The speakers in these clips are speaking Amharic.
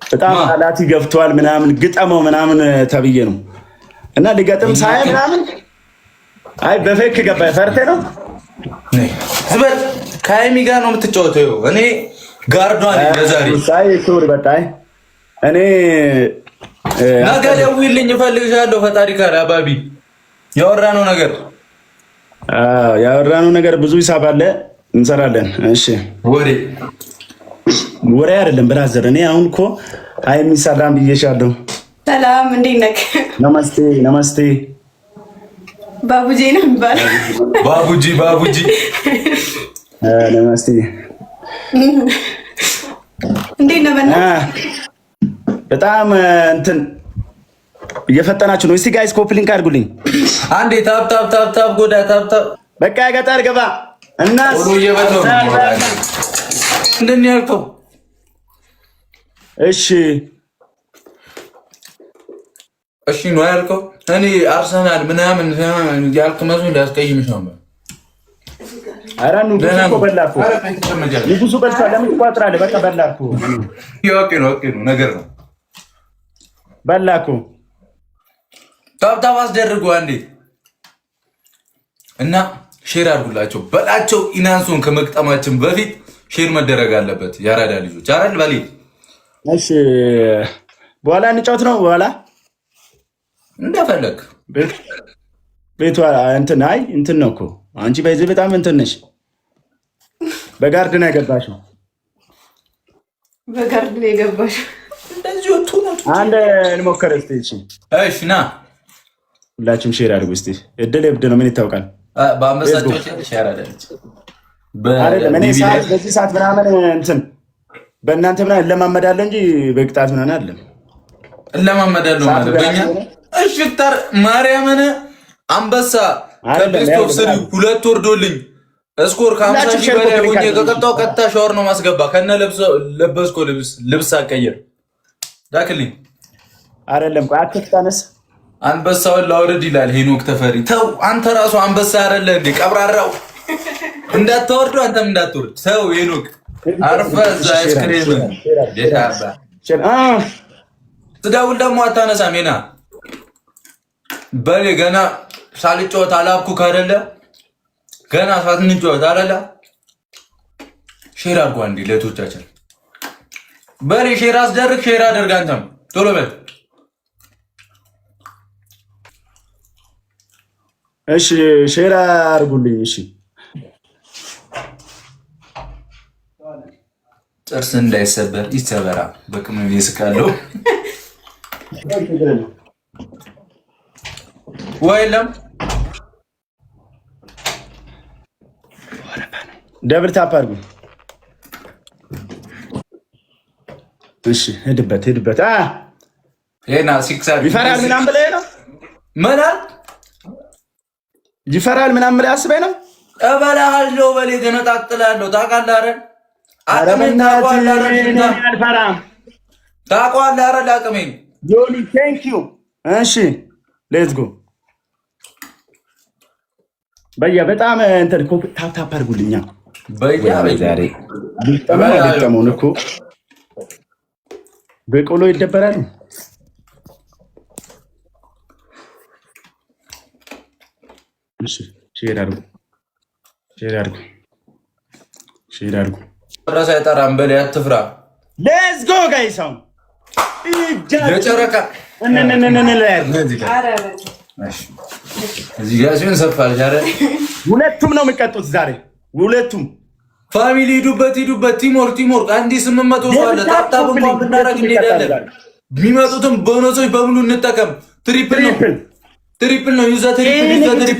በጣም ቃላት ይገብቷል ምናምን ግጠመው ምናምን ተብዬ ነው እና ሊገጥም ሳይ ምናምን አይ በፌክ ገባ ፈርቴ ነው ዝበር ከሀይሚ ጋር ነው የምትጫወተው። እኔ ጋርዷ ነኝ ለዛሬ ሳይ ሱር በጣይ እኔ ነገ ደውይልኝ እፈልግሻለሁ። ፈጣሪ ካለ አባቢ ያወራነው ነገር ብዙ ሂሳብ አለ እንሰራለን። እሺ ወሬ አይደለም ብራዘር። እኔ አሁን እኮ ሀይሚ ሰላም ብዬሻለሁ። ሰላም እንዴት ነህ? ነመስቴ ባቡጂ ነው የሚባለው። ባቡጂ ነመስቴ እንዴት ነህ? በጣም እንትን እየፈጠናችሁ ነው። እስቲ ጋይስ ኮፒ ሊንክ አድርጉልኝ አንዴ። ታፕ ጎዳ ታፕ በቃ ገጠር ገባ እና እንደኔ ያልከው እሺ ነው ያልከው። እኔ አርሰናል ምናምን ያልክ መስሎኝ ሊያስቀይምሽ ነው። ኧረ ንጉሱ በላኩ ንጉሱ በልቷ ለምን ትቋጥራለህ? በቃ በላኩ ኦኬ ነው ነገር ነው በላኩ። ታፕ አስደርጉ አንዴ እና ሼር አድርጉላቸው በላቸው። ኢናንሱን ከመቅጠማችን በፊት ሼር መደረግ አለበት። ያራዳ ልጆች አረል ባሊ እሺ፣ በኋላ እንጫወት ነው። በኋላ እንደፈለግ ቤቷ እንትን አይ እንትን ነው እኮ አንቺ በዚህ በጣም እንትን ነሽ። በጋርድ ነው የገባሽው። እንደዚህ ወጥቶ ነው። አንድ እንሞክር እስቲ። እሺ ና ሁላችሁም ሼር አድርጉ እስቲ። እድል እብድ ነው ምን ይታወቃል። በአንበሳቸው ሼር አድርጉ። በዚህ ሰዓት ምናምን እንትን በእናንተ ምናምን እለማመዳለሁ እንጂ በቅጣት ምናምን አይደለም። እለማመዳለሁ ማለት በእኛ እሽተር ማርያምን አንበሳ ከቤስቶፍ ስሪ 2 ወርዶልኝ እስኮር ከ50 ሺህ በላይ ሆኜ ከቀጣው ቀጥታ ሻወር ነው ማስገባ ከነ ለበስኮ ልብስ አቀየር ዳክልኝ አይደለም። ቆይ አትፍታነስ አንበሳውን ላውርድ ይላል ሄኖክ ተፈሪ። ተው አንተ ራሱ አንበሳ አይደለ እንዴ ቀብራራው። እንዳትወርዱ አንተም እንዳትወርድ ተው ሄኖክ አርፈዝ አይስክሬም የታባ ትደውል ደግሞ አታነሳም። ሜና በሌ ገና ሳልጫወት አላብኩ አይደለ ገና ሳትንጫወት አይደለ ሼር አድርጉ አንዴ ለቶቻችን በሌ ሼር አስደርግ ሼር አድርግ አንተም ቶሎ በል እሺ ሼር አድርጉልኝ። እሺ ጥርስ እንዳይሰበር ይሰበራ በቅመም ይስካለው ወይለም ደብል ታፕ አድርጉ። እሺ ሄድበት ሄና ሲክሳር ይፈራል ምናምን ብለህ ነው መላል ይፈራል ምናምን ብለህ አስበህ ነው። እበላሃለሁ በሌ ገነጣጥላለሁ ታውቃለህ አይደል? አቅሜን ታውቃለህ አይደል? አቅሜን ዮኒ ቴንክ ዩ። እሺ ሌትስ ጎ በያ በጣም እንትን ታፕ አድርጉልኛ በያ ዛሬ ተመለከተውን እኮ በቆሎ ይደበራል። እሺ ሼር አድርጉ። ራስ አይጠራም በል አትፍራ። ሌትስ ጎ ጋይስ አሁን ለጨረቃ እዚህ ጋር ሲሆን ሰፋል አይደል? ሁለቱም ነው የሚቀጡት ዛሬ ሁለቱም ፋሚሊ ሂዱበት ቲሞር አንዲ 800 ሰው አለ። ታፕታፕ እንኳን ብናረግ እንሄዳለን። የሚመጡትም ቦነሶች በሙሉ እንጠቀም። ትሪፕል ነው ዩዘ ትሪፕል ነዚህ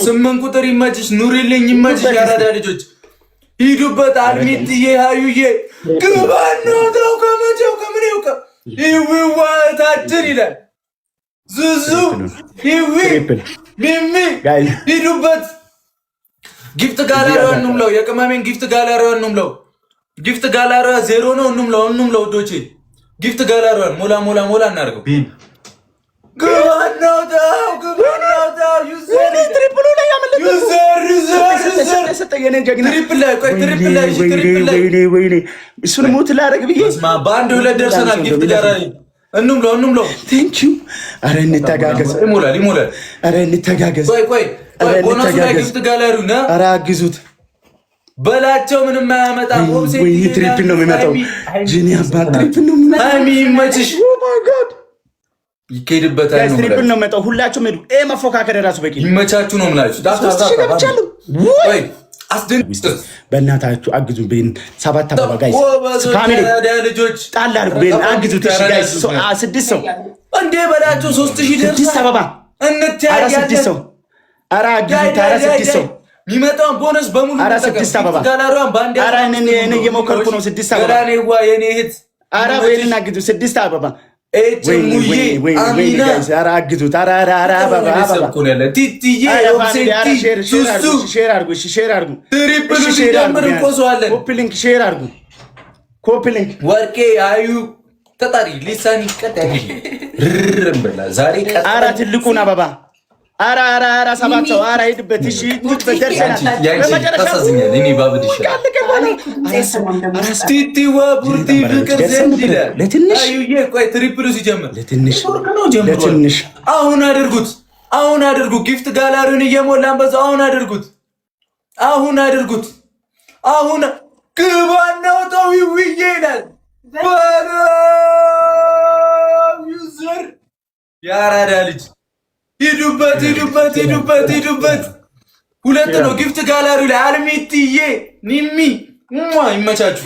8 ቁጥር ይመችሽ፣ ኑሪልኝ ይመችሽ። ያራዳ ልጆች ሂዱበት። አድሚትዬ ሃዩዬ ግባና ተው ከመቼው ከምኔው ይዋታችን ይላል ዙዙ ይዊ ሚሚ ሂዱበት። ጊፍት ጋላሪዋን እንምለው። የቅመሜን ጊፍት ጋላሪዋን እንምለው። ጊፍት ጋላሪዋ 0 ነው እንምለው። ዶቼ ጊፍት ጋላሪዋን ሞላ እናድርገው። እሱን ሞት ላደርግ ብዬ በአንድ ሁለት ደርሰናል። ጊፍት ጋር እንምለው። ቴንኪው። ኧረ እንተጋገዝ። ይሞላል። ኧረ እንተጋገዝ። ቆይ ቦነሱ ላይ ጊፍት ጋለሪው ነው። ኧረ አግዙት በላቸው። ምንም አያመጣም። ወይ ትሪፕል ነው የሚመጣው። ጂኒ አባት ትሪፕል ነው የሚመጣው። ይመችሽ። ኦ ማይ ጋድ ይከይድበታል ነው። ትሪፕል ነው የሚመጣው። ሁላችሁም ሄዱ። መፎካከር ራሱ በቂ ይመቻችሁ ነው የምላችሁ። ወይ አስደንግጥ። በእናታችሁ አግዙን። ቤን 7 አበባ ጋይስ ፋሚሊ ልጆች ጣል አድርጉ። ቤን አግዙት። እሺ ጋይስ 6 ሰው እንዴ በላችሁ። 3000 ደርሷል። 6 አበባ እንተያያለን። 6 ሰው ኧረ አግዙት። 6 ሰው የሚመጣውን ቦነስ በሙሉ 6 አበባ ጋላሪዋን ባንዴ ኧረ እኔ እየሞከርኩ ነው። 6 አበባ ጋላኔዋ የኔ እህት ኧረ ቤን አግዙት። 6 አበባ ሙዬ አሚና ኧረ አግዙት። ኧረ አበባ ቲቲዬ ሼር አድርጉ። ሼር አድርጉ። ትሪፕል ሲጀምር እንቆሰዋለን። ኮፒ ሊንክ ወርቄ አዩ ተጣሪ ሊሳኒ ቀጥ ያለ ዛሬ ቀጥ ኧረ ትልቁን አበባ ኧረ 7 ሰው ኧረ ሂድበት። እሺ ደርሰናል። ታሳዝኛለህ። እኔ ባብድ ይሻላል። ቲቲዋ ቡርቲ ፍቅር ዘንድ ይላል ለትንሽ አዩዬ። ቆይ ትሪፕሉ ሲጀምር ለትንሽ አሁን አድርጉት። ጊፍት ጋላሪውን እየሞላን በዛው አሁን አድርጉት። አሁን ግባናው ተው ይውዬ ይላል ዩዘር ያራዳ ልጅ ሂዱበት። ሁለት ነው ጊፍት ጋላሪው ላይ አልሚትዬ ሚሚ ይመቻችሁ።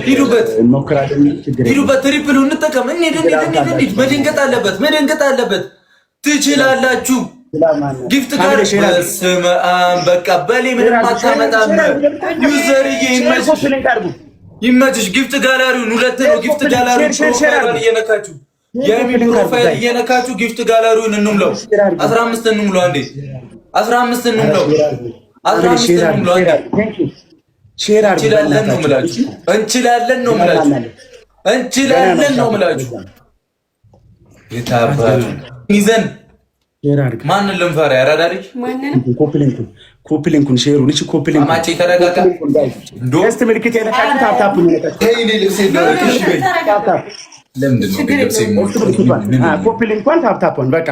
ሂዱበት። ትሪፕሉ እንጠቀም። እንሂድ። መደንገጥ አለበት። ትችላላችሁ። ጊፍት ጋር በስመ አብ በቃ በሌ ምንም አታመጣም። ዩዘርዬ ይመችሽ። ጊፍት ጋላሪውን ሁለት ነው። ጊፍት ጋላሪውን ፕሮፋይል እየነካችሁ የሚል ፕሮፋይል እየነካችሁ ጊፍት ጋላሪውን እንሙላው። 15 እንሙላው። አንዴ 15 እንሙላው። 15 እንሙላው። አንዴ እንችላለን ነው የምላችሁ። የታባቱ ይዘን ማንን ልንፈራ? ያራዳ ልጅ ኮፕሊንኩን ሼሩን እቺ ኮፕሊንኩን ማቼ ተረጋጋ። ዶስት ምልክት የነካችሁ ታፕታፕ ነው የነካችሁ። እኔ ልብሴ ነው ለምንድን ነው ኮፕሊንኳን ታፕታፕን በቃ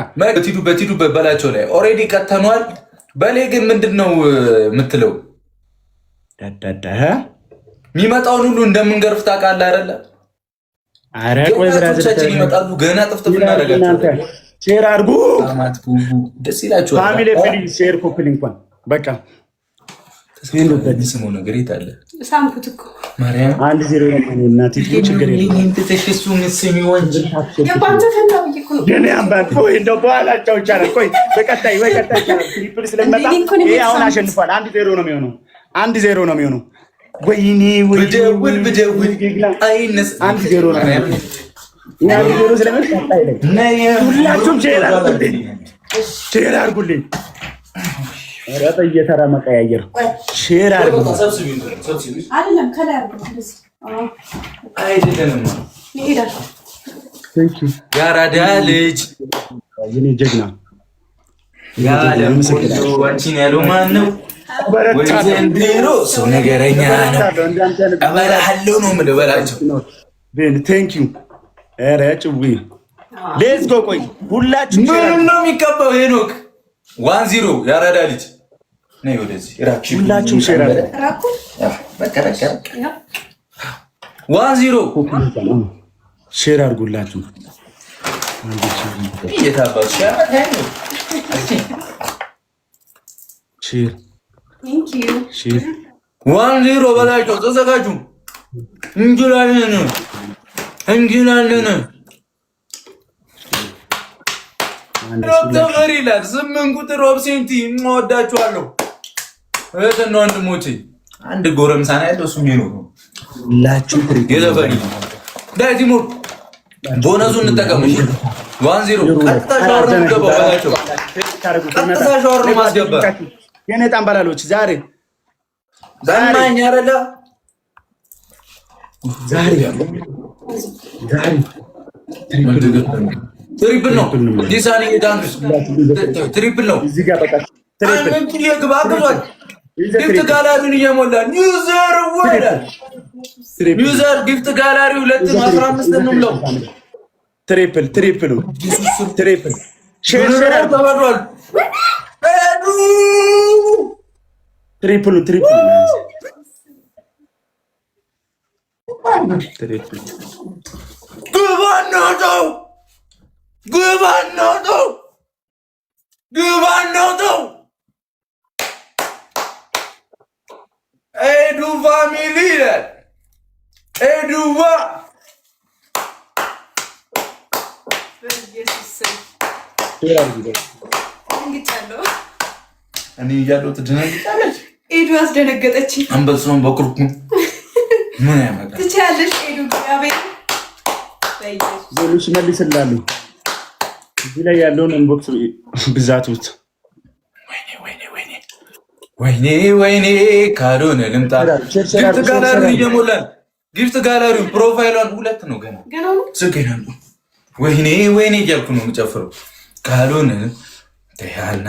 ሂዱበት በላቸው ላይ ኦልሬዲ ቀተኗል። በሌ ግን ምንድን ነው የምትለው? የሚመጣውን ሁሉ እንደምንገርፍ ታውቃለህ አይደለ? ኧረ ቆይ ብራዘሮቻችን ይመጣሉ ገና ጥፍጥፍ እናደርጋቸው። ሼር አድርጉ። ደስ ይላችኋል። ፋሚሊ ፕሊዝ ሼር ኮፕሊንኳን በቃ ስሙ ነገር የት አለ? ሳምኩት እኮ ማርያም 1-0 ነው እናት ችግር የለም። ተሽሱ ምስሚ ወንጅ የባንተ ፈና ብዬሽ ነው። የኔ አባት ቆይ እንደው በኋላቸው ይቻላል። ቆይ በቀጣይ ይቻላል። ትሪፕል ስለመጣ ይሄ አሁን አሸንፏል። 1-0 ነው የሚሆነው። 1-0 ነው የሚሆነው። ወይኔ ብደውል አይነስ 1-0 ነው የሚሆነው። ያ 1-0 ስለመጣ ሁላችሁም ሼር አድርጉልኝ። ኧረ በየተራ መቀያየር ሼር አድርጉ። አይደለም ከላይ አድርጉ። አይደለም ይሄዳል። ያራዳ ልጅ የኔ ጀግና ያለም ሁሉ አንቺን ያለው ማን ነው? ወይ ዘንድሮ ሰው ነገረኛ ነው። አበላሃለሁ ነው የምልህ በላቸው። ቴንክ ዩ። ኧረ ጭዊ ሌትስ ጎ። ቆይ ሁላችሁ ምንም ነው የሚቀባው። ሄኖክ 1-0 ያራዳ ልጅ ነይ ወደዚህ። ሁላችሁም ሼር አድርጉ። 1-0 ሼር አድርጉላችሁ። እየታባሽ ሼር 1-0 በላቸው። ተዘጋጁ። እንችላለን። ዶክተር ይላል 8 ቁጥር ኦብሴንቲ እወዳችኋለሁ እህትና ወንድሞቼ። አንድ ጎረምሳ ነው ያለው እሱ ነው ሁላችሁ የዘፈኒ ዳይቲሞር ቦነሱን እንጠቀም። 1-0 ቀጥታ ሻወር ነው የምገባው በላቸው። ቀጥታ ሻወር ነው ማስገባ። የኔ ጣምባላሎች ዛሬ ዛማኝ አይደለ? ዛሬ ትሪፕል ነው ዲሳኒ ዳንስ ትሪፕል ነው። እዚህ ጋር በቃ ትሪፕል አንቺ የግባ አግዟል። ጊፍት ጋላሪውን እየሞላ ዩዘር ወደ ዩዘር ጊፍት ጋላሪ 215 ነው ብለው ትሪፕል ትሪፕል ሼር ተበሏል። ትሪፕል ግባናውጣው ኤዱ ፋሚሊ ኤዱዋ እኔ እያለሁ ትደነግጣለች። ኤዱ አስደነገጠች። አንበሳውን በኩርኩም ምን ያመጣል? ትችያለሽ ኤዱ አቤት ዞሉሽ መልስላሉ። እዚህ ላይ ያለውን ኢንቦክስ ብዛቱት ወይኔ ካልሆነ ልምጣ። ጊፍት ጋላሪውን እየሞላን ጊፍት ጋላሪውን ፕሮፋይሏን 2 ነው ገና ስገና ነው። ወይኔ እያልኩ ነው የምጨፍረው ካልሆነ ተያና